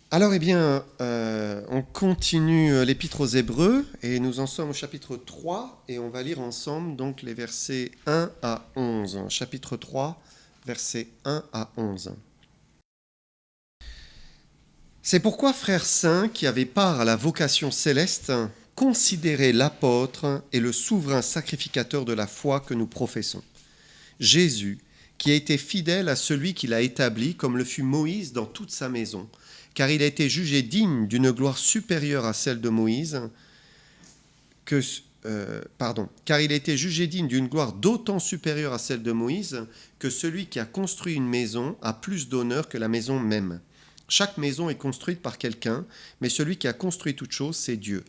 Alors, on continue l'Épître aux Hébreux et nous en sommes au chapitre 3 et on va lire ensemble donc les versets 1 à 11. Chapitre 3, versets 1 à 11. C'est pourquoi, frères saints qui avaient part à la vocation céleste, considérez l'apôtre et le souverain sacrificateur de la foi que nous professons, Jésus, qui a été fidèle à celui qui l'a établi, comme le fut Moïse dans toute sa maison, car il a été jugé digne d'une gloire supérieure à celle de Moïse, car il a été jugé digne d'une gloire d'autant supérieure à celle de Moïse que celui qui a construit une maison a plus d'honneur que la maison même. Chaque maison est construite par quelqu'un, mais celui qui a construit toute chose, c'est Dieu.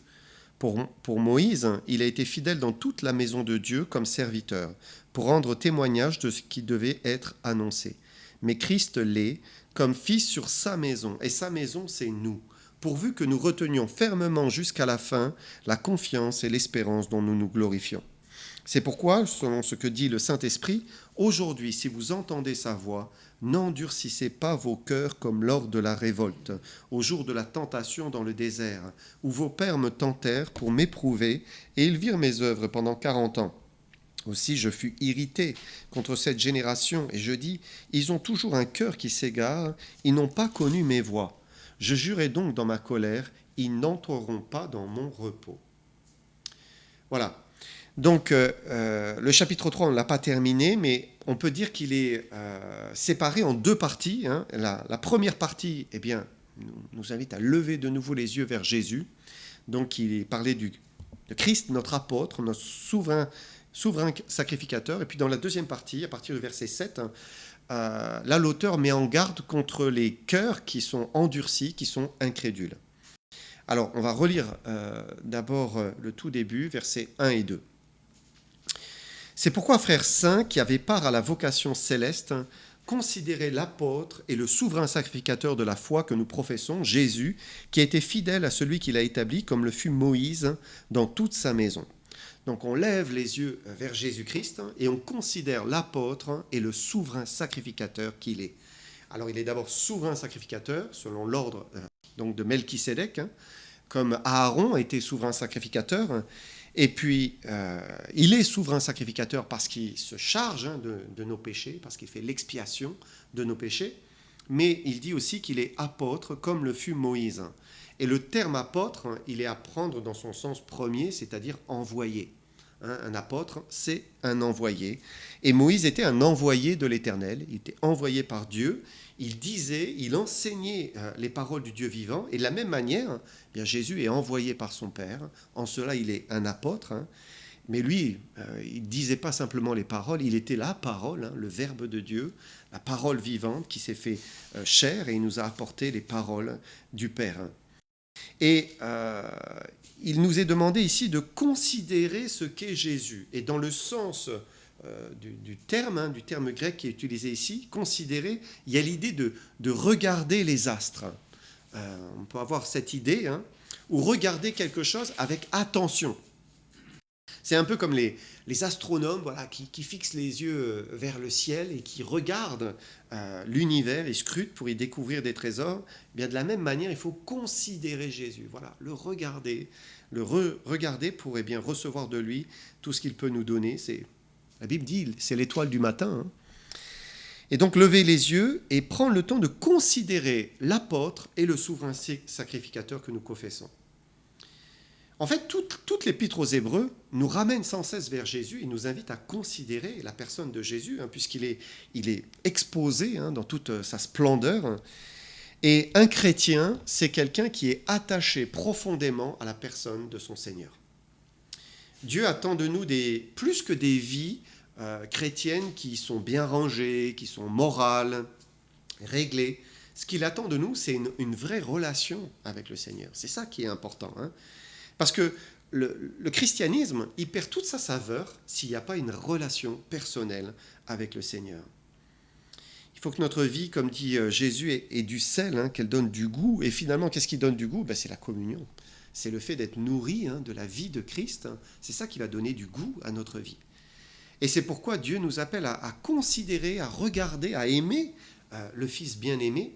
Pour Moïse, il a été fidèle dans toute la maison de Dieu comme serviteur, pour rendre témoignage de ce qui devait être annoncé. Mais Christ l'est comme fils sur sa maison, et sa maison, c'est nous, pourvu que nous retenions fermement jusqu'à la fin la confiance et l'espérance dont nous nous glorifions. C'est pourquoi, selon ce que dit le Saint-Esprit, aujourd'hui, si vous entendez sa voix, n'endurcissez pas vos cœurs comme lors de la révolte, au jour de la tentation dans le désert, où vos pères me tentèrent pour m'éprouver, et ils virent mes œuvres pendant 40 ans. Aussi je fus irrité contre cette génération, et je dis, ils ont toujours un cœur qui s'égare, ils n'ont pas connu mes voies. Je jurai donc dans ma colère, ils n'entreront pas dans mon repos. Voilà. Donc, le chapitre 3, on ne l'a pas terminé, mais on peut dire qu'il est séparé en deux parties. Hein. La première partie, nous invite à lever de nouveau les yeux vers Jésus. Donc, il est parlé de Christ, notre apôtre, notre souverain sacrificateur. Et puis, dans la deuxième partie, à partir du verset 7, là, l'auteur met en garde contre les cœurs qui sont endurcis, qui sont incrédules. Alors, on va relire d'abord le tout début, versets 1 et 2. C'est pourquoi, frères saints, qui avaient part à la vocation céleste, considérez l'apôtre et le souverain sacrificateur de la foi que nous professons, Jésus, qui a été fidèle à celui qui l'a établi, comme le fut Moïse dans toute sa maison. Donc on lève les yeux vers Jésus-Christ et on considère l'apôtre et le souverain sacrificateur qu'il est. Alors il est d'abord souverain sacrificateur, selon l'ordre donc de Melchisédek, comme Aaron a été souverain sacrificateur. Et puis, il est souverain sacrificateur parce qu'il se charge de nos péchés, parce qu'il fait l'expiation de nos péchés. Mais il dit aussi qu'il est apôtre comme le fut Moïse. Et le terme apôtre, il est à prendre dans son sens premier, c'est-à-dire envoyé. Un apôtre, c'est un envoyé. Et Moïse était un envoyé de l'Éternel. Il était envoyé par Dieu. Il enseignait les paroles du Dieu vivant. Et de la même manière, Jésus est envoyé par son Père. En cela, il est un apôtre. Mais lui, il ne disait pas simplement les paroles, il était la parole, le Verbe de Dieu, la parole vivante qui s'est fait chair et il nous a apporté les paroles du Père. Et il nous est demandé ici de considérer ce qu'est Jésus. Et dans le sens du terme grec qui est utilisé ici, considérer, il y a l'idée de regarder les astres. On peut avoir cette idée, ou regarder quelque chose avec attention. C'est un peu comme les astronomes qui fixent les yeux vers le ciel et qui regardent l'univers et scrutent pour y découvrir des trésors. De la même manière, il faut considérer Jésus, le regarder, regarder pour recevoir de lui tout ce qu'il peut nous donner. La Bible dit, c'est l'étoile du matin. Et donc, lever les yeux et prendre le temps de considérer l'apôtre et le souverain sacrificateur que nous confessons. En fait, toute l'épître aux Hébreux nous ramène sans cesse vers Jésus et nous invite à considérer la personne de Jésus, puisqu'il est exposé dans toute sa splendeur. Et un chrétien, c'est quelqu'un qui est attaché profondément à la personne de son Seigneur. Dieu attend de nous plus que des vies chrétiennes qui sont bien rangées, qui sont morales, réglées. Ce qu'il attend de nous, c'est une vraie relation avec le Seigneur. C'est ça qui est important. Parce que le christianisme, il perd toute sa saveur s'il n'y a pas une relation personnelle avec le Seigneur. Il faut que notre vie, comme dit Jésus, ait du sel, qu'elle donne du goût. Et finalement, qu'est-ce qui donne du goût ? C'est la communion. C'est le fait d'être nourri de la vie de Christ. C'est ça qui va donner du goût à notre vie. Et c'est pourquoi Dieu nous appelle à considérer, à regarder, à aimer le Fils bien-aimé,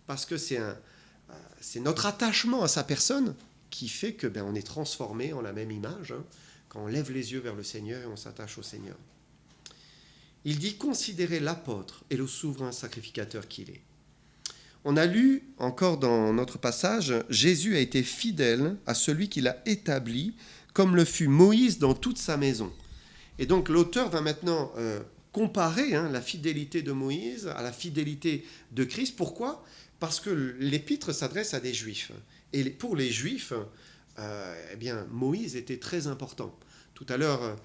parce que c'est c'est notre attachement à sa personne qui fait que on est transformé en la même image, hein, quand on lève les yeux vers le Seigneur et on s'attache au Seigneur. Il dit « Considérez l'apôtre et le souverain sacrificateur qu'il est ». On a lu encore dans notre passage, Jésus a été fidèle à celui qu'il a établi, comme le fut Moïse dans toute sa maison. Et donc l'auteur va maintenant comparer la fidélité de Moïse à la fidélité de Christ. Pourquoi ? Parce que l'épître s'adresse à des Juifs. Et pour les Juifs, Moïse était très important. Tout à l'heure,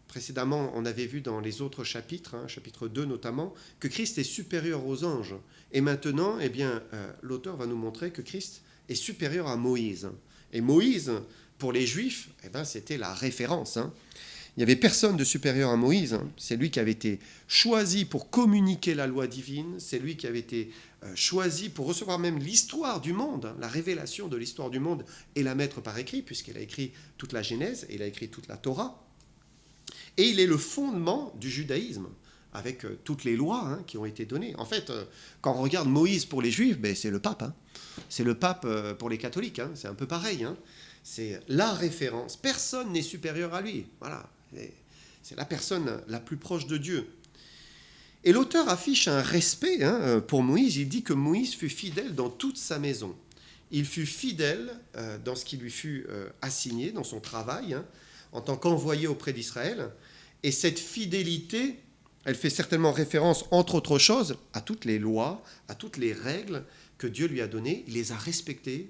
précédemment, on avait vu dans les autres chapitres, chapitre 2 notamment, que Christ est supérieur aux anges. Et maintenant, l'auteur va nous montrer que Christ est supérieur à Moïse. Et Moïse, pour les Juifs, c'était la référence. Il n'y avait personne de supérieur à Moïse. C'est lui qui avait été choisi pour communiquer la loi divine. C'est lui qui avait été choisi pour recevoir même l'histoire du monde, la révélation de l'histoire du monde, et la mettre par écrit, puisqu'il a écrit toute la Genèse, et il a écrit toute la Torah. Et il est le fondement du judaïsme, avec toutes les lois qui ont été données. En fait, quand on regarde Moïse pour les Juifs, c'est le pape. C'est le pape pour les catholiques. C'est un peu pareil. C'est la référence. Personne n'est supérieur à lui. Voilà. C'est la personne la plus proche de Dieu. Et l'auteur affiche un respect pour Moïse. Il dit que Moïse fut fidèle dans toute sa maison. Il fut fidèle dans ce qui lui fut assigné, dans son travail, en tant qu'envoyé auprès d'Israël. Et cette fidélité, elle fait certainement référence, entre autres choses, à toutes les lois, à toutes les règles que Dieu lui a données. Il les a respectées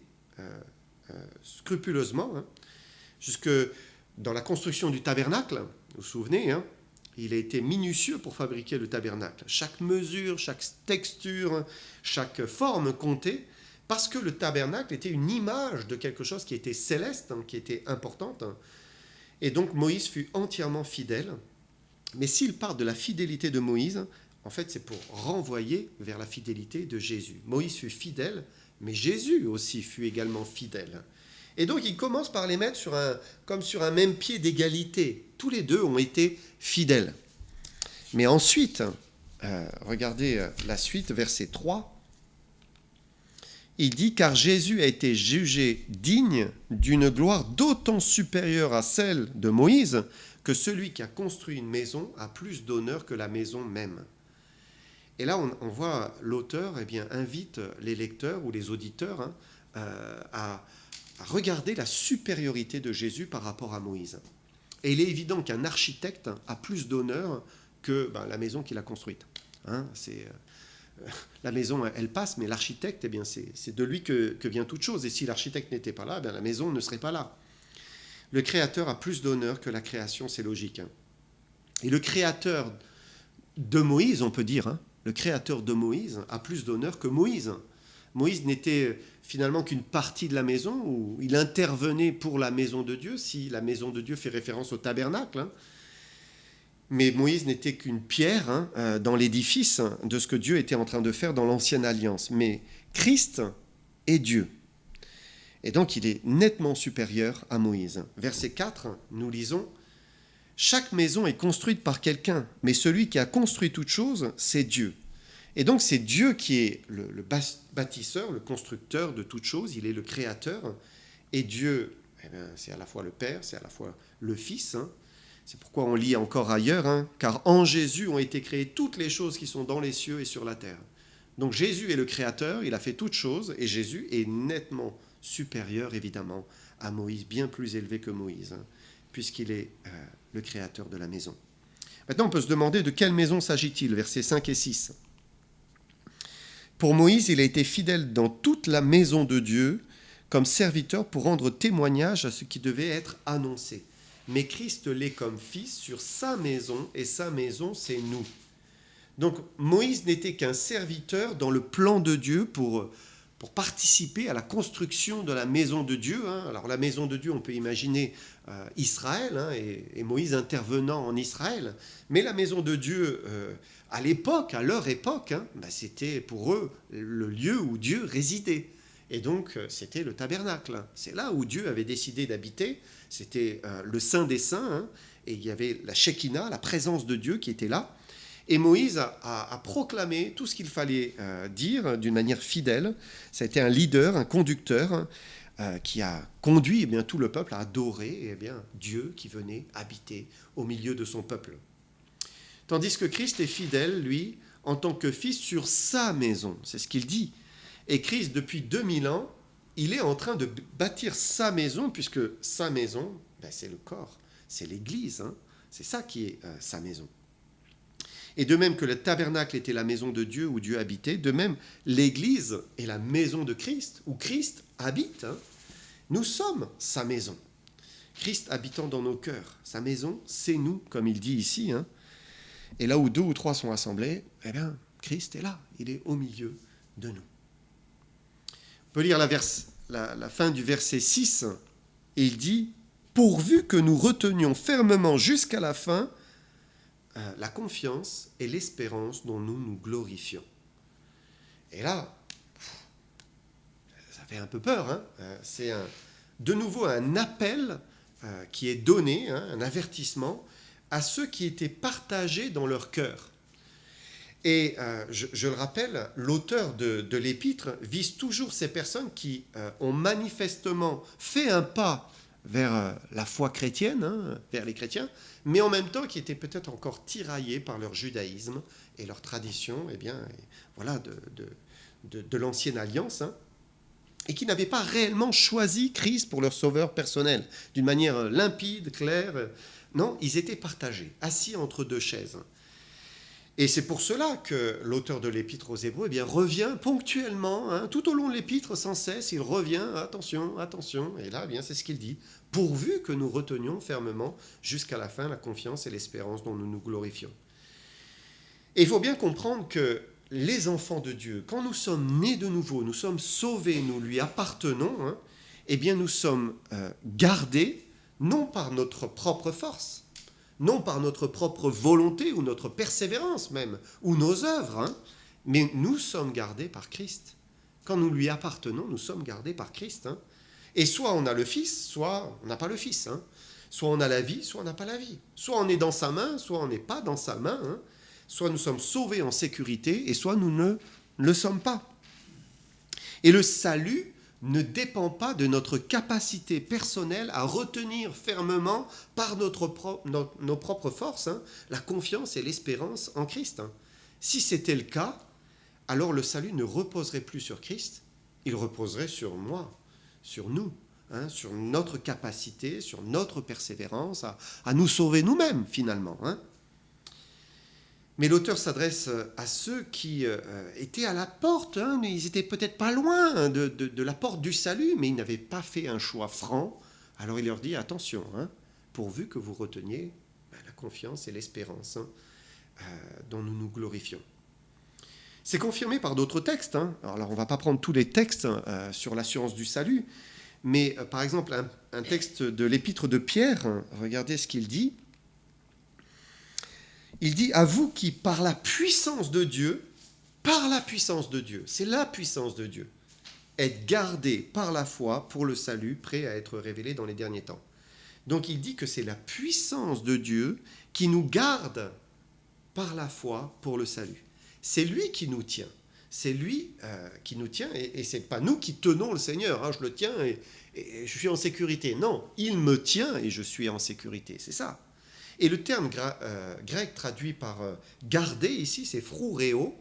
scrupuleusement, jusque dans la construction du tabernacle. Vous vous souvenez, il a été minutieux pour fabriquer le tabernacle. Chaque mesure, chaque texture, chaque forme comptait, parce que le tabernacle était une image de quelque chose qui était céleste, qui était importante. Et donc Moïse fut entièrement fidèle. Mais s'il parle de la fidélité de Moïse, en fait c'est pour renvoyer vers la fidélité de Jésus. Moïse fut fidèle, mais Jésus aussi fut également fidèle. Et donc il commence par les mettre comme sur un même pied d'égalité. Tous les deux ont été fidèles. Mais ensuite, regardez la suite, verset 3. Il dit « Car Jésus a été jugé digne d'une gloire d'autant supérieure à celle de Moïse que celui qui a construit une maison a plus d'honneur que la maison même. » Et là, on voit l'auteur invite les lecteurs ou les auditeurs à regarder la supériorité de Jésus par rapport à Moïse. Et il est évident qu'un architecte a plus d'honneur que la maison qu'il a construite. La maison, elle passe, mais l'architecte, c'est de lui que vient toute chose. Et si l'architecte n'était pas là, la maison ne serait pas là. Le Créateur a plus d'honneur que la création, c'est logique. Et le Créateur de Moïse, on peut dire, le Créateur de Moïse a plus d'honneur que Moïse. Moïse n'était finalement qu'une partie de la maison, où il intervenait pour la maison de Dieu, si la maison de Dieu fait référence au tabernacle. Mais Moïse n'était qu'une pierre dans l'édifice de ce que Dieu était en train de faire dans l'ancienne alliance. Mais Christ est Dieu. Et donc il est nettement supérieur à Moïse. Verset 4, nous lisons « Chaque maison est construite par quelqu'un, mais celui qui a construit toute chose, c'est Dieu. » Et donc c'est Dieu qui est le bâtisseur, le constructeur de toute chose, il est le créateur. Et Dieu, c'est à la fois le Père, c'est à la fois le Fils. C'est pourquoi on lit encore ailleurs, car en Jésus ont été créées toutes les choses qui sont dans les cieux et sur la terre. Donc Jésus est le créateur, il a fait toutes choses, et Jésus est nettement supérieur évidemment à Moïse, bien plus élevé que Moïse, puisqu'il est le créateur de la maison. Maintenant on peut se demander de quelle maison s'agit-il, versets 5 et 6. Pour Moïse, il a été fidèle dans toute la maison de Dieu comme serviteur pour rendre témoignage à ce qui devait être annoncé. Mais Christ l'est comme fils sur sa maison, et sa maison, c'est nous. Donc Moïse n'était qu'un serviteur dans le plan de Dieu pour participer à la construction de la maison de Dieu. Alors la maison de Dieu, on peut imaginer Israël, et Moïse intervenant en Israël. Mais la maison de Dieu, à l'époque, à leur époque, c'était pour eux le lieu où Dieu résidait. Et donc, c'était le tabernacle. C'est là où Dieu avait décidé d'habiter. C'était le Saint des Saints. Et il y avait la Shekinah, la présence de Dieu qui était là. Et Moïse a proclamé tout ce qu'il fallait dire d'une manière fidèle. Ça a été un leader, un conducteur qui a conduit tout le peuple à adorer Dieu qui venait habiter au milieu de son peuple. Tandis que Christ est fidèle, lui, en tant que fils sur sa maison. C'est ce qu'il dit. Et Christ, depuis 2000 ans, il est en train de bâtir sa maison, puisque sa maison, c'est le corps, c'est l'Église. C'est ça qui est sa maison. Et de même que le tabernacle était la maison de Dieu où Dieu habitait, de même l'Église est la maison de Christ, où Christ habite. Nous sommes sa maison. Christ habitant dans nos cœurs. Sa maison, c'est nous, comme il dit ici. Et là où 2 ou 3 sont assemblés, Christ est là. Il est au milieu de nous. On peut lire la fin du verset 6. Et il dit « Pourvu que nous retenions fermement jusqu'à la fin la confiance et l'espérance dont nous nous glorifions. » Et là, ça fait un peu peur. C'est de nouveau un appel qui est donné, un avertissement à ceux qui étaient partagés dans leur cœur. Et je le rappelle, l'auteur de l'épître vise toujours ces personnes qui ont manifestement fait un pas vers la foi chrétienne, vers les chrétiens, mais en même temps qui étaient peut-être encore tiraillés par leur judaïsme et leur tradition de l'ancienne alliance, et qui n'avaient pas réellement choisi Christ pour leur sauveur personnel, d'une manière limpide, claire. Non, ils étaient partagés, assis entre 2 chaises. Et c'est pour cela que l'auteur de l'Épître aux Hébreux revient ponctuellement, tout au long de l'Épître, sans cesse, il revient, attention, attention, et là, c'est ce qu'il dit, pourvu que nous retenions fermement jusqu'à la fin la confiance et l'espérance dont nous nous glorifions. Et il faut bien comprendre que les enfants de Dieu, quand nous sommes nés de nouveau, nous sommes sauvés, nous lui appartenons, nous sommes gardés, non par notre propre force, non par notre propre volonté ou notre persévérance même, ou nos œuvres, mais nous sommes gardés par Christ. Quand nous lui appartenons, nous sommes gardés par Christ. Et soit on a le Fils, soit on n'a pas le Fils. Soit on a la vie, soit on n'a pas la vie. Soit on est dans sa main, soit on n'est pas dans sa main. Soit nous sommes sauvés en sécurité, et soit nous ne le sommes pas. Et le salut ne dépend pas de notre capacité personnelle à retenir fermement par nos propres forces la confiance et l'espérance en Christ. Si c'était le cas, alors le salut ne reposerait plus sur Christ, il reposerait sur moi, sur nous, sur notre capacité, sur notre persévérance à nous sauver nous-mêmes finalement. Mais l'auteur s'adresse à ceux qui étaient à la porte, ils étaient peut-être pas loin de la porte du salut, mais ils n'avaient pas fait un choix franc. Alors il leur dit, attention, pourvu que vous reteniez la confiance et l'espérance dont nous nous glorifions. C'est confirmé par d'autres textes. Alors on ne va pas prendre tous les textes sur l'assurance du salut, mais par exemple un texte de l'épître de Pierre, regardez ce qu'il dit. Il dit, à vous qui, par la puissance de Dieu, c'est la puissance de Dieu, êtes gardés par la foi pour le salut, prêt à être révélé dans les derniers temps. Donc il dit que c'est la puissance de Dieu qui nous garde par la foi pour le salut. C'est lui qui nous tient. C'est lui qui nous tient, et ce n'est pas nous qui tenons le Seigneur. Je le tiens et je suis en sécurité. Non, il me tient et je suis en sécurité. C'est ça. Et le terme grec traduit par garder ici, c'est phroureo.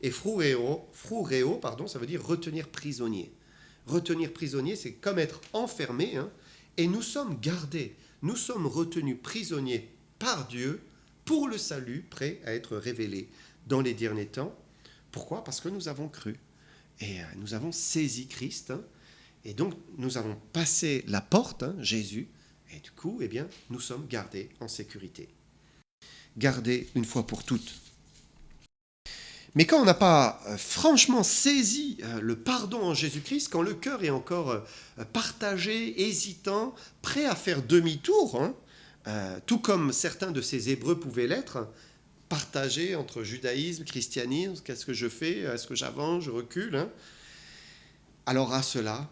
Et phroureo, ça veut dire retenir prisonnier. Retenir prisonnier, c'est comme être enfermé. Et nous sommes gardés, nous sommes retenus prisonniers par Dieu pour le salut, prêt à être révélé dans les derniers temps. Pourquoi ? Parce que nous avons cru. Et nous avons saisi Christ. Et donc, nous avons passé la porte, Jésus. Et du coup, nous sommes gardés en sécurité. Gardés une fois pour toutes. Mais quand on n'a pas franchement saisi le pardon en Jésus-Christ, quand le cœur est encore partagé, hésitant, prêt à faire demi-tour, tout comme certains de ces Hébreux pouvaient l'être, partagés entre judaïsme, christianisme, qu'est-ce que je fais, est-ce que j'avance, je recule, alors à cela,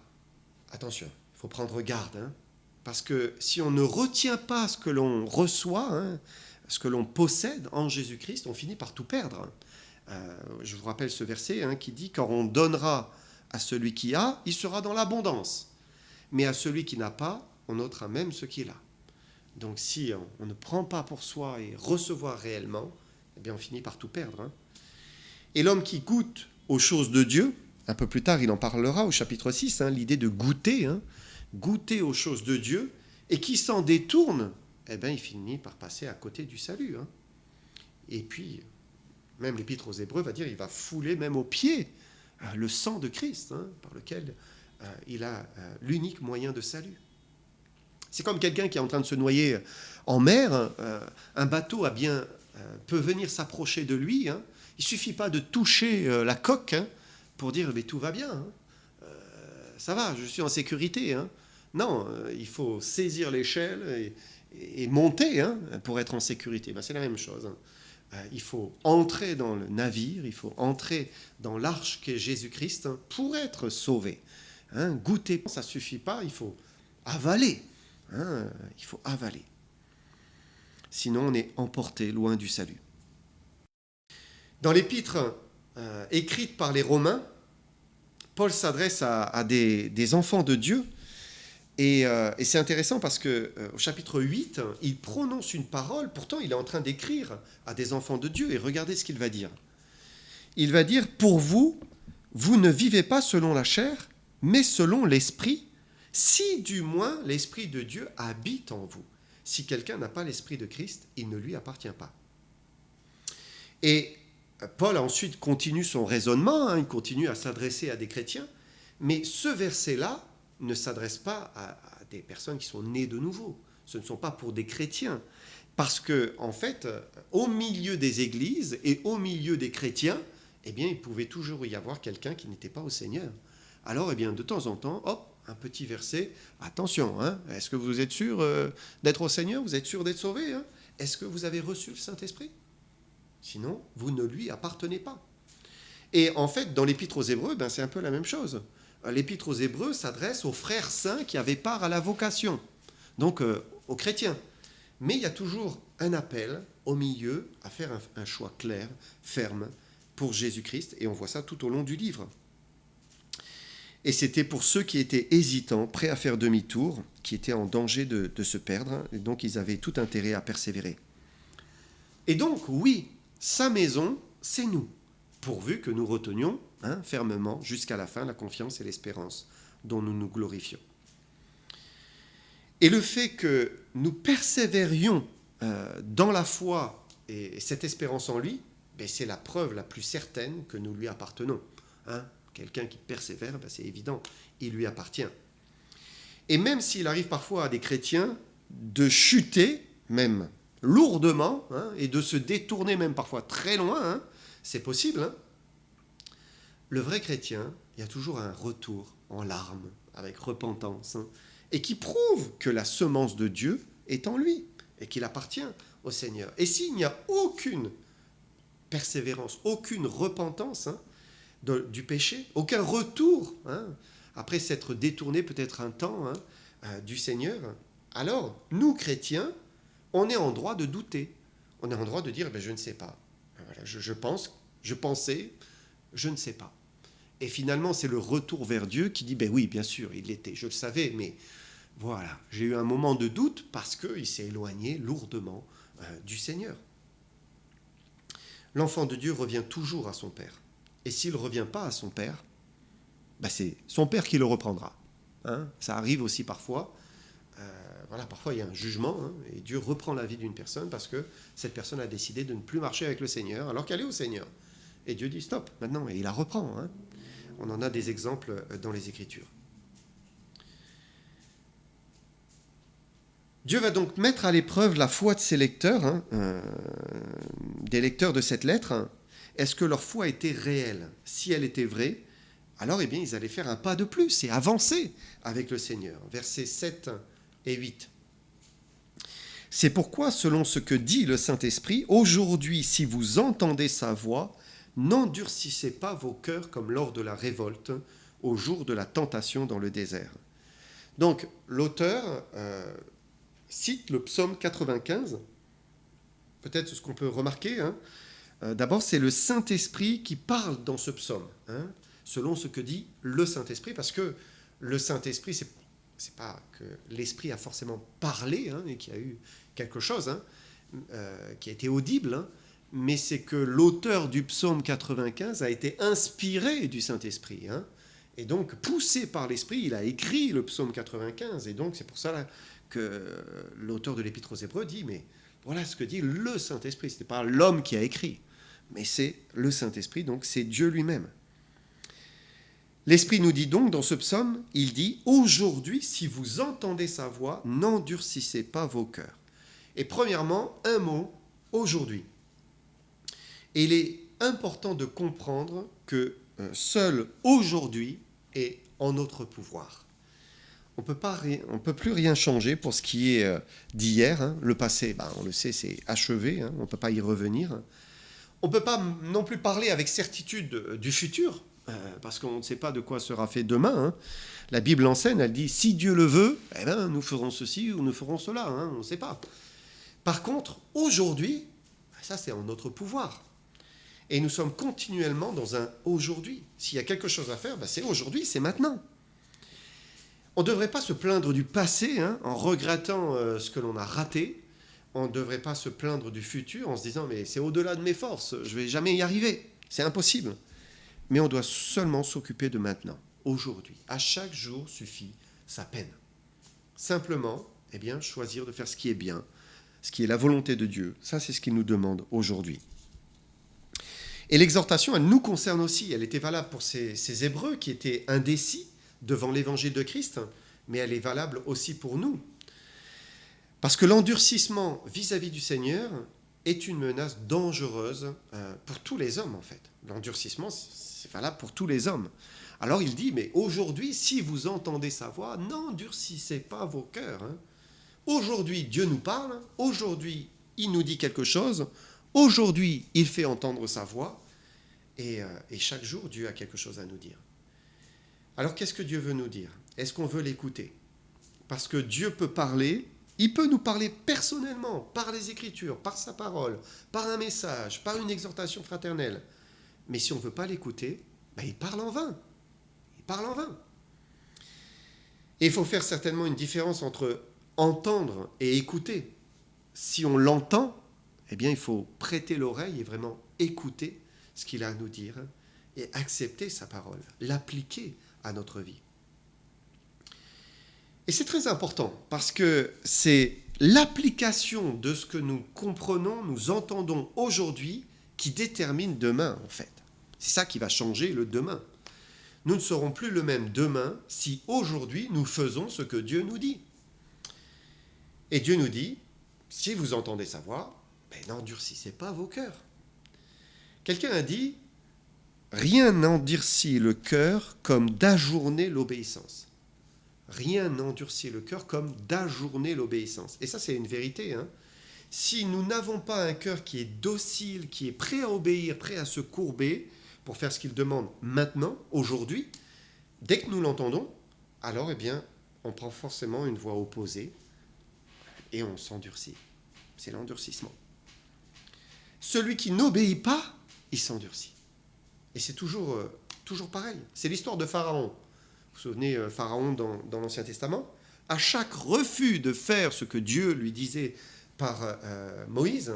attention, il faut prendre garde, parce que si on ne retient pas ce que l'on reçoit, ce que l'on possède en Jésus-Christ, on finit par tout perdre. Je vous rappelle ce verset qui dit « Quand on donnera à celui qui a, il sera dans l'abondance. Mais à celui qui n'a pas, on ôtera même ce qu'il a. » Donc si on ne prend pas pour soi et recevoir réellement, eh bien on finit par tout perdre. Et l'homme qui goûte aux choses de Dieu, un peu plus tard il en parlera au chapitre 6, l'idée de goûter, goûter aux choses de Dieu, et qui s'en détourne, eh bien il finit par passer à côté du salut. Et puis, même l'Épître aux Hébreux va dire, il va fouler même aux pieds le sang de Christ, par lequel il a l'unique moyen de salut. C'est comme quelqu'un qui est en train de se noyer en mer, un bateau peut venir s'approcher de lui, il ne suffit pas de toucher la coque pour dire mais tout va bien, ça va, je suis en sécurité. Non, il faut saisir l'échelle et monter pour être en sécurité. C'est la même chose. Il faut entrer dans le navire, il faut entrer dans l'arche qu'est Jésus-Christ pour être sauvé. Goûter, ça ne suffit pas, il faut avaler. Il faut avaler. Sinon, on est emporté loin du salut. Dans l'épître écrite par les Romains, Paul s'adresse à des enfants de Dieu. Et c'est intéressant parce qu'au chapitre 8, il prononce une parole, pourtant il est en train d'écrire à des enfants de Dieu, et regardez ce qu'il va dire. Il va dire, « Pour vous, vous ne vivez pas selon la chair, mais selon l'esprit, si du moins l'esprit de Dieu habite en vous. Si quelqu'un n'a pas l'esprit de Christ, il ne lui appartient pas. » Et Paul ensuite continue son raisonnement, il continue à s'adresser à des chrétiens, mais ce verset-là ne s'adresse pas à des personnes qui sont nées de nouveau. Ce ne sont pas pour des chrétiens. Parce que, en fait, au milieu des églises et au milieu des chrétiens, eh bien, il pouvait toujours y avoir quelqu'un qui n'était pas au Seigneur. Alors, eh bien, de temps en temps, hop, un petit verset. Attention, est-ce que vous êtes sûr d'être au Seigneur? Vous êtes sûr d'être sauvé? Est-ce que vous avez reçu le Saint-Esprit? Sinon, vous ne lui appartenez pas. Et en fait, dans l'Épître aux Hébreux, c'est un peu la même chose. L'Épître aux Hébreux s'adresse aux frères saints qui avaient part à la vocation, donc aux chrétiens. Mais il y a toujours un appel au milieu à faire un choix clair, ferme, pour Jésus-Christ, et on voit ça tout au long du livre. Et c'était pour ceux qui étaient hésitants, prêts à faire demi-tour, qui étaient en danger de se perdre, et donc ils avaient tout intérêt à persévérer. Et donc, oui, sa maison, c'est nous, pourvu que nous retenions fermement jusqu'à la fin la confiance et l'espérance dont nous nous glorifions. Et le fait que nous persévérions dans la foi et cette espérance en lui, c'est la preuve la plus certaine que nous lui appartenons. Quelqu'un qui persévère, c'est évident, il lui appartient. Et même s'il arrive parfois à des chrétiens de chuter, même lourdement, et de se détourner même parfois très loin, c'est possible. Le vrai chrétien, il y a toujours un retour en larmes, avec repentance, et qui prouve que la semence de Dieu est en lui, et qu'il appartient au Seigneur. Et s'il n'y a aucune persévérance, aucune repentance du péché, aucun retour, après s'être détourné peut-être un temps du Seigneur, alors nous, chrétiens, on est en droit de douter. On est en droit de dire, je ne sais pas. Voilà, je pensais, je ne sais pas. Et finalement, c'est le retour vers Dieu qui dit, oui, bien sûr, il l'était, je le savais, mais voilà, j'ai eu un moment de doute parce qu'il s'est éloigné lourdement du Seigneur. L'enfant de Dieu revient toujours à son Père. Et s'il ne revient pas à son Père, c'est son Père qui le reprendra. Ça arrive aussi parfois. Parfois il y a un jugement, et Dieu reprend la vie d'une personne parce que cette personne a décidé de ne plus marcher avec le Seigneur alors qu'elle est au Seigneur. Et Dieu dit stop, maintenant, et il la reprend. On en a des exemples dans les Écritures. Dieu va donc mettre à l'épreuve la foi de ses lecteurs, des lecteurs de cette lettre. Est-ce que leur foi était réelle? Si elle était vraie, alors ils allaient faire un pas de plus et avancer avec le Seigneur. Versets 7 et 8. C'est pourquoi, selon ce que dit le Saint-Esprit, aujourd'hui, si vous entendez sa voix, n'endurcissez pas vos cœurs comme lors de la révolte, au jour de la tentation dans le désert. Donc, l'auteur cite le psaume 95, peut-être ce qu'on peut remarquer, hein. D'abord, c'est le Saint-Esprit qui parle dans ce psaume, hein, selon ce que dit le Saint-Esprit, parce que le Saint-Esprit, c'est pas que l'Esprit a forcément parlé, hein, et qu'il y a eu quelque chose, hein, qui a été audible, hein, mais c'est que l'auteur du psaume 95 a été inspiré du Saint-Esprit, hein, et donc poussé par l'Esprit, il a écrit le psaume 95, et donc c'est pour ça là, que l'auteur de l'Épître aux Hébreux dit, mais voilà ce que dit le Saint-Esprit, ce n'est pas l'homme qui a écrit, mais c'est le Saint-Esprit, donc c'est Dieu lui-même. L'Esprit nous dit donc dans ce psaume, il dit « Aujourd'hui, si vous entendez sa voix, n'endurcissez pas vos cœurs. » Et premièrement, un mot, aujourd'hui. Et il est important de comprendre que seul aujourd'hui est en notre pouvoir. On ne peut plus rien changer pour ce qui est d'hier, hein. Le passé, on le sait, c'est achevé, hein. On ne peut pas y revenir. On ne peut pas non plus parler avec certitude du futur, parce qu'on ne sait pas de quoi sera fait demain, hein. La Bible enseigne, elle dit, si Dieu le veut, nous ferons ceci ou nous ferons cela, hein, on ne sait pas. Par contre, aujourd'hui, ça c'est en notre pouvoir. Et nous sommes continuellement dans un aujourd'hui. S'il y a quelque chose à faire, c'est aujourd'hui, c'est maintenant. On ne devrait pas se plaindre du passé, hein, en regrettant ce que l'on a raté. On ne devrait pas se plaindre du futur en se disant « mais c'est au-delà de mes forces, je ne vais jamais y arriver, c'est impossible ». Mais on doit seulement s'occuper de maintenant, aujourd'hui. À chaque jour suffit sa peine. Simplement, choisir de faire ce qui est bien, ce qui est la volonté de Dieu. Ça, c'est ce qu'il nous demande aujourd'hui. Et l'exhortation, elle nous concerne aussi. Elle était valable pour ces Hébreux qui étaient indécis devant l'évangile de Christ, mais elle est valable aussi pour nous. Parce que l'endurcissement vis-à-vis du Seigneur est une menace dangereuse pour tous les hommes, en fait. L'endurcissement, c'est valable pour tous les hommes. Alors il dit, mais aujourd'hui, si vous entendez sa voix, n'endurcissez pas vos cœurs. Hein. Aujourd'hui, Dieu nous parle. Aujourd'hui, il nous dit quelque chose. Aujourd'hui, il fait entendre sa voix. Et chaque jour, Dieu a quelque chose à nous dire. Alors, qu'est-ce que Dieu veut nous dire? Est-ce qu'on veut l'écouter? Parce que Dieu peut parler. Il peut nous parler personnellement, par les Écritures, par sa parole, par un message, par une exhortation fraternelle. Mais si on ne veut pas l'écouter, il parle en vain. Il parle en vain. Et il faut faire certainement une différence entre entendre et écouter. Si on l'entend, il faut prêter l'oreille et vraiment écouter ce qu'il a à nous dire et accepter sa parole, l'appliquer à notre vie. Et c'est très important parce que c'est l'application de ce que nous comprenons, nous entendons aujourd'hui qui détermine demain, en fait. C'est ça qui va changer le demain. Nous ne serons plus le même demain si aujourd'hui nous faisons ce que Dieu nous dit. Et Dieu nous dit, si vous entendez sa voix, n'endurcissez pas vos cœurs. Quelqu'un a dit, rien n'endurcit le cœur comme d'ajourner l'obéissance. Rien n'endurcit le cœur comme d'ajourner l'obéissance. Et ça, c'est une vérité. Hein. Si nous n'avons pas un cœur qui est docile, qui est prêt à obéir, prêt à se courber pour faire ce qu'il demande maintenant, aujourd'hui, dès que nous l'entendons, alors, on prend forcément une voie opposée et on s'endurcit. C'est l'endurcissement. Celui qui n'obéit pas, il s'endurcit. Et c'est toujours pareil. C'est l'histoire de Pharaon. Vous vous souvenez, Pharaon dans l'Ancien Testament, à chaque refus de faire ce que Dieu lui disait par Moïse,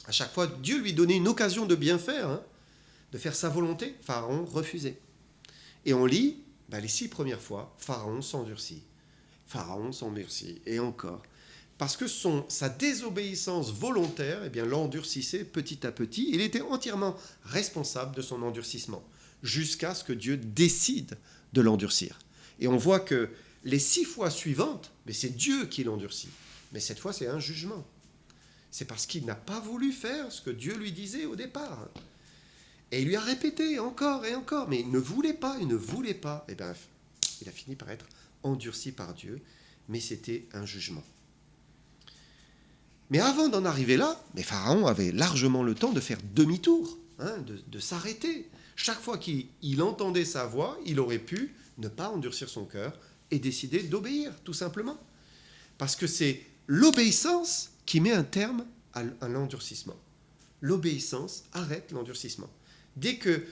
à chaque fois, Dieu lui donnait une occasion de bien faire, hein, de faire sa volonté. Pharaon refusait. Et on lit, les 6 premières fois, Pharaon s'endurcit. Pharaon s'endurcit. Et encore. Parce que sa désobéissance volontaire l'endurcissait petit à petit. Il était entièrement responsable de son endurcissement, jusqu'à ce que Dieu décide de l'endurcir. Et on voit que les 6 fois suivantes, c'est Dieu qui l'endurcit. Mais cette fois, c'est un jugement. C'est parce qu'il n'a pas voulu faire ce que Dieu lui disait au départ. Et il lui a répété encore et encore, mais il ne voulait pas. Il a fini par être endurci par Dieu, mais c'était un jugement. Mais avant d'en arriver là, Pharaon avait largement le temps de faire demi-tour, hein, de s'arrêter. Chaque fois qu'il entendait sa voix, il aurait pu ne pas endurcir son cœur et décider d'obéir, tout simplement. Parce que c'est l'obéissance qui met un terme à l'endurcissement. L'obéissance arrête l'endurcissement. Dès que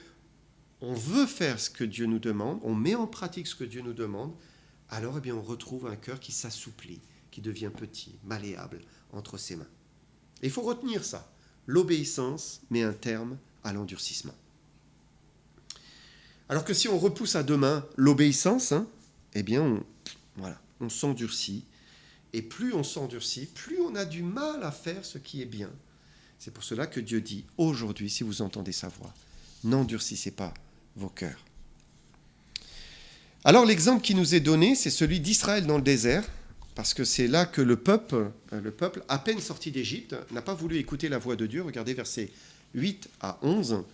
on veut faire ce que Dieu nous demande, on met en pratique ce que Dieu nous demande, alors eh bien, on retrouve un cœur qui s'assouplit, qui devient petit, malléable entre ses mains. Et il faut retenir ça. L'obéissance met un terme à l'endurcissement. Alors que si on repousse à demain l'obéissance, eh bien, on s'endurcit. Et plus on s'endurcit, plus on a du mal à faire ce qui est bien. C'est pour cela que Dieu dit, aujourd'hui, si vous entendez sa voix, n'endurcissez pas vos cœurs. Alors l'exemple qui nous est donné, c'est celui d'Israël dans le désert, parce que c'est là que le peuple, à peine sorti d'Égypte, n'a pas voulu écouter la voix de Dieu. Regardez versets 8 à 11.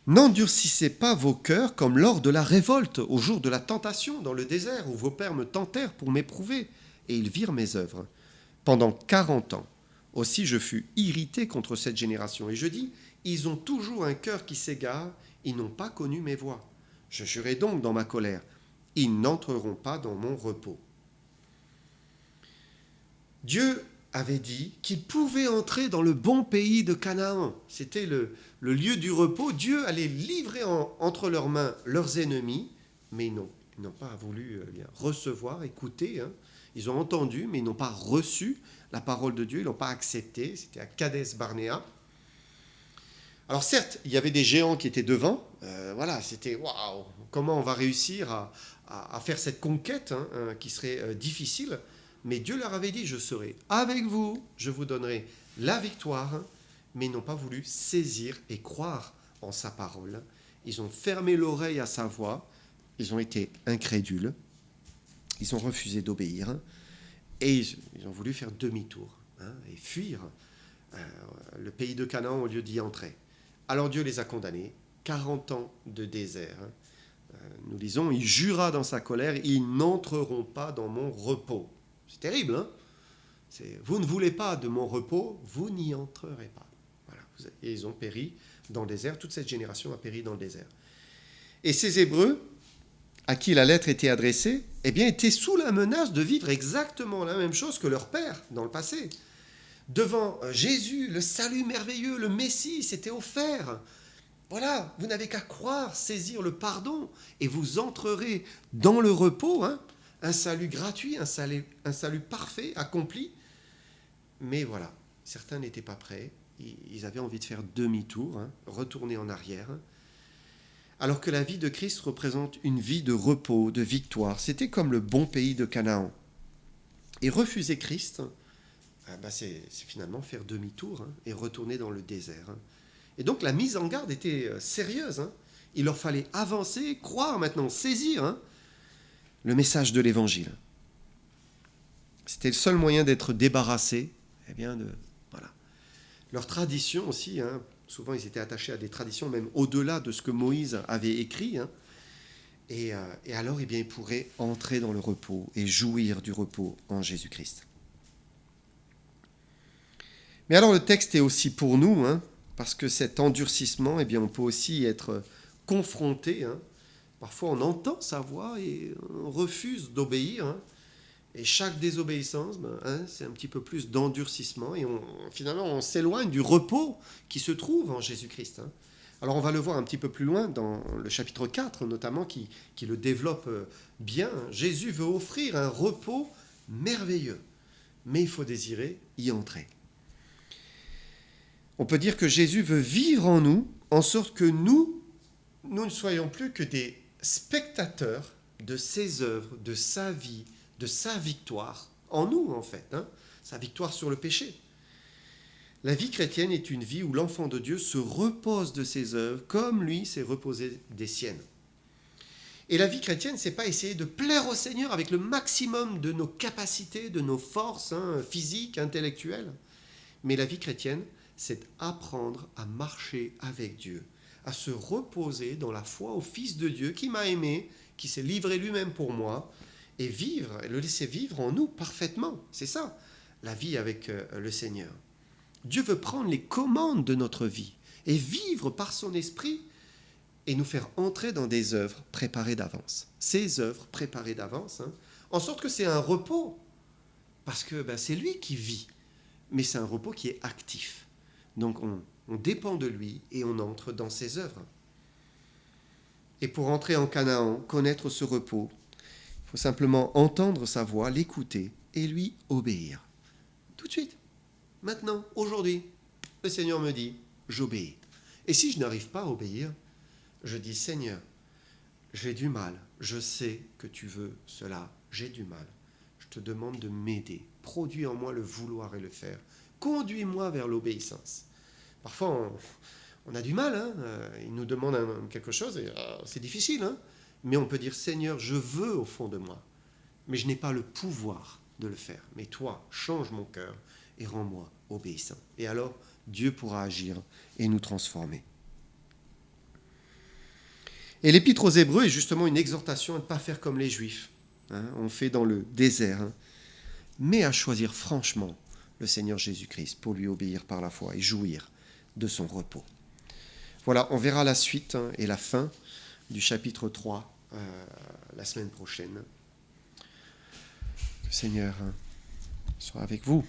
N'endurcissez pas vos cœurs comme lors de la révolte, au jour de la tentation dans le désert, où vos pères me tentèrent pour m'éprouver, et ils virent mes œuvres. Pendant 40 ans, aussi je fus irrité contre cette génération. Et je dis, ils ont toujours un cœur qui s'égare, ils n'ont pas connu mes voies. Je jurai donc dans ma colère, ils n'entreront pas dans mon repos. Dieu avait dit qu'il pouvait entrer dans le bon pays de Canaan. C'était le lieu du repos. Dieu allait livrer entre leurs mains leurs ennemis, mais non, ils n'ont pas voulu recevoir, écouter. Ils ont entendu, mais ils n'ont pas reçu la parole de Dieu, ils n'ont pas accepté. C'était à Kadès Barnéa. Alors certes, il y avait des géants qui étaient devant. C'était waouh, comment on va réussir à faire cette conquête qui serait difficile. Mais Dieu leur avait dit, je serai avec vous, je vous donnerai la victoire, mais ils n'ont pas voulu saisir et croire en sa parole. Ils ont fermé l'oreille à sa voix, ils ont été incrédules, ils ont refusé d'obéir, et ils ont voulu faire demi-tour et fuir le pays de Canaan au lieu d'y entrer. Alors Dieu les a condamnés, 40 ans de désert. Nous lisons, il jura dans sa colère, ils n'entreront pas dans mon repos. C'est terrible, vous ne voulez pas de mon repos, vous n'y entrerez pas. Voilà. Et ils ont péri dans le désert, toute cette génération a péri dans le désert. Et ces Hébreux, à qui la lettre était adressée, étaient sous la menace de vivre exactement la même chose que leur père dans le passé. Devant Jésus, le salut merveilleux, le Messie s'était offert. Voilà, vous n'avez qu'à croire, saisir le pardon, et vous entrerez dans le repos, un salut gratuit, un salut parfait, accompli. Mais voilà, certains n'étaient pas prêts, ils avaient envie de faire demi-tour, retourner en arrière. Alors que la vie de Christ représente une vie de repos, de victoire. C'était comme le bon pays de Canaan. Et refuser Christ, c'est finalement faire demi-tour et retourner dans le désert. Et donc la mise en garde était sérieuse. Il leur fallait avancer, croire maintenant, saisir le message de l'Évangile. C'était le seul moyen d'être débarrassé. Leur tradition aussi, souvent ils étaient attachés à des traditions même au-delà de ce que Moïse avait écrit. Et alors ils pourraient entrer dans le repos et jouir du repos en Jésus-Christ. Mais alors le texte est aussi pour nous, parce que cet endurcissement, on peut aussi être confronté. Parfois on entend sa voix et on refuse d'obéir. Et chaque désobéissance, c'est un petit peu plus d'endurcissement. Et finalement on s'éloigne du repos qui se trouve en Jésus-Christ. Alors on va le voir un petit peu plus loin dans le chapitre 4 notamment qui le développe bien. Jésus veut offrir un repos merveilleux, mais il faut désirer y entrer. On peut dire que Jésus veut vivre en nous, en sorte que nous ne soyons plus que des spectateurs de ses œuvres, de sa vie, de sa victoire, en nous en fait, sa victoire sur le péché. La vie chrétienne est une vie où l'enfant de Dieu se repose de ses œuvres, comme lui s'est reposé des siennes. Et la vie chrétienne, c'est pas essayer de plaire au Seigneur avec le maximum de nos capacités, de nos forces physiques, intellectuelles, mais la vie chrétienne, c'est apprendre à marcher avec Dieu, à se reposer dans la foi au Fils de Dieu qui m'a aimé, qui s'est livré lui-même pour moi, et vivre, et le laisser vivre en nous parfaitement. C'est ça, la vie avec le Seigneur. Dieu veut prendre les commandes de notre vie et vivre par son esprit et nous faire entrer dans des œuvres préparées d'avance. Ces œuvres préparées d'avance, en sorte que c'est un repos, parce que c'est lui qui vit. mais c'est un repos qui est actif. Donc on dépend de lui et on entre dans ses œuvres. Et pour entrer en Canaan, connaître ce repos, il faut simplement entendre sa voix, l'écouter et lui obéir. Tout de suite, maintenant, aujourd'hui, le Seigneur me dit, j'obéis. Et si je n'arrive pas à obéir, je dis, Seigneur, j'ai du mal, je sais que tu veux cela, j'ai du mal. Je te demande de m'aider, produis en moi le vouloir et le faire. Conduis-moi vers l'obéissance. Parfois, on a du mal, hein, il nous demande quelque chose, et c'est difficile, hein, mais on peut dire, Seigneur, je veux au fond de moi, mais je n'ai pas le pouvoir de le faire. Mais toi, change mon cœur et rends-moi obéissant. Et alors, Dieu pourra agir et nous transformer. Et l'épître aux Hébreux est justement une exhortation à ne pas faire comme les Juifs. Hein, on fait dans le désert, hein, mais à choisir franchement le Seigneur Jésus-Christ pour lui obéir par la foi et jouir de son repos. Voilà, on verra la suite et la fin du chapitre 3 la semaine prochaine. Que le Seigneur soit avec vous.